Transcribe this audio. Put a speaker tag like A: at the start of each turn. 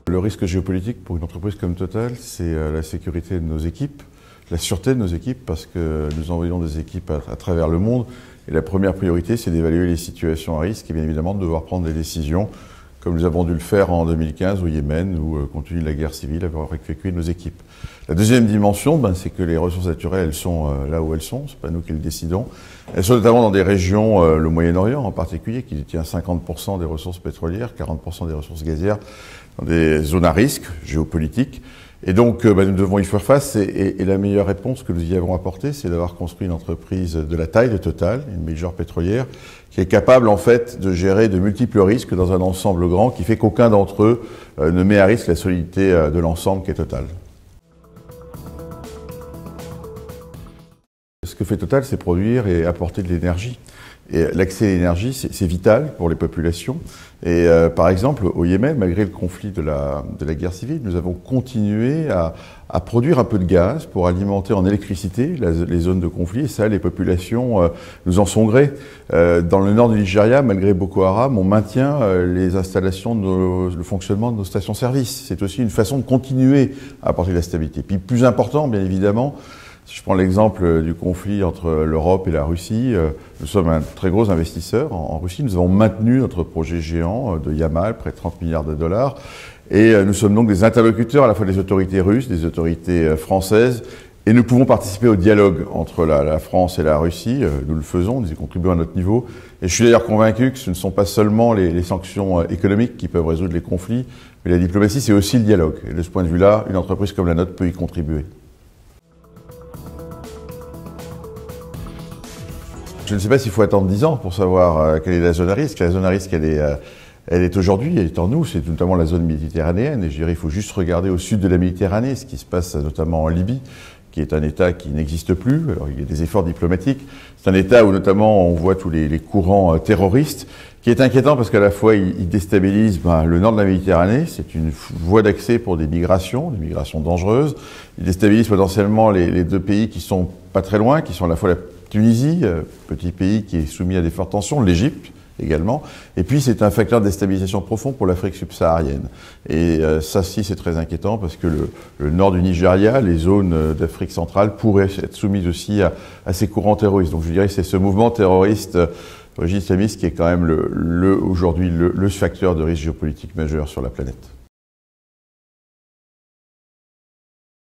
A: Le risque géopolitique pour une entreprise comme Total, c'est la sécurité de nos équipes, la sûreté de nos équipes, parce que nous envoyons des équipes à travers le monde. Et la première priorité, c'est d'évaluer les situations à risque et bien évidemment de devoir prendre des décisions, comme nous avons dû le faire en 2015 au Yémen, où, compte tenu de la guerre civile, avoir évacué nos équipes. La deuxième dimension, c'est que les ressources naturelles, elles sont là où elles sont, c'est pas nous qui le décidons. Elles sont notamment dans des régions, le Moyen-Orient en particulier, qui détient 50% des ressources pétrolières, 40% des ressources gazières, dans des zones à risque géopolitiques. Et donc, nous devons y faire face. Et la meilleure réponse que nous y avons apportée, c'est d'avoir construit une entreprise de la taille de Total, une major pétrolière, qui est capable, en fait, de gérer de multiples risques dans un ensemble grand, qui fait qu'aucun d'entre eux ne met à risque la solidité de l'ensemble qui est Total. Ce que fait Total, c'est produire et apporter de l'énergie. Et l'accès à l'énergie, c'est vital pour les populations. Et par exemple, au Yémen, malgré le conflit de la guerre civile, nous avons continué à produire un peu de gaz pour alimenter en électricité les zones de conflit. Et ça, les populations nous en sont grées. Dans le nord du Nigeria, malgré Boko Haram, on maintient les installations, le fonctionnement de nos stations-service. C'est aussi une façon de continuer à apporter de la stabilité. Puis plus important, bien évidemment, si je prends l'exemple du conflit entre l'Europe et la Russie, nous sommes un très gros investisseur en Russie. Nous avons maintenu notre projet géant de Yamal, près de 30 milliards de dollars. Et nous sommes donc des interlocuteurs à la fois des autorités russes, des autorités françaises. Et nous pouvons participer au dialogue entre la France et la Russie. Nous le faisons, nous y contribuons à notre niveau. Et je suis d'ailleurs convaincu que ce ne sont pas seulement les sanctions économiques qui peuvent résoudre les conflits, mais la diplomatie, c'est aussi le dialogue. Et de ce point de vue-là, une entreprise comme la nôtre peut y contribuer. Je ne sais pas s'il faut attendre 10 ans pour savoir quelle est la zone à risque. La zone à risque, elle est aujourd'hui, elle est en nous, c'est notamment la zone méditerranéenne. Et je dirais, il faut juste regarder au sud de la Méditerranée, ce qui se passe notamment en Libye, qui est un État qui n'existe plus. Alors, il y a des efforts diplomatiques. C'est un État où notamment on voit tous les courants terroristes, qui est inquiétant parce qu'à la fois il déstabilise le nord de la Méditerranée, c'est une voie d'accès pour des migrations dangereuses. Il déstabilise potentiellement les deux pays qui sont pas très loin, qui sont à la fois la Tunisie, petit pays qui est soumis à des fortes tensions, l'Égypte également, et puis c'est un facteur de déstabilisation profond pour l'Afrique subsaharienne. Et ça, c'est très inquiétant parce que le nord du Nigeria, les zones d'Afrique centrale pourraient être soumises aussi à ces courants terroristes. Donc je dirais que c'est ce mouvement terroriste d'origine islamiste qui est quand même aujourd'hui le facteur de risque géopolitique majeur sur la planète.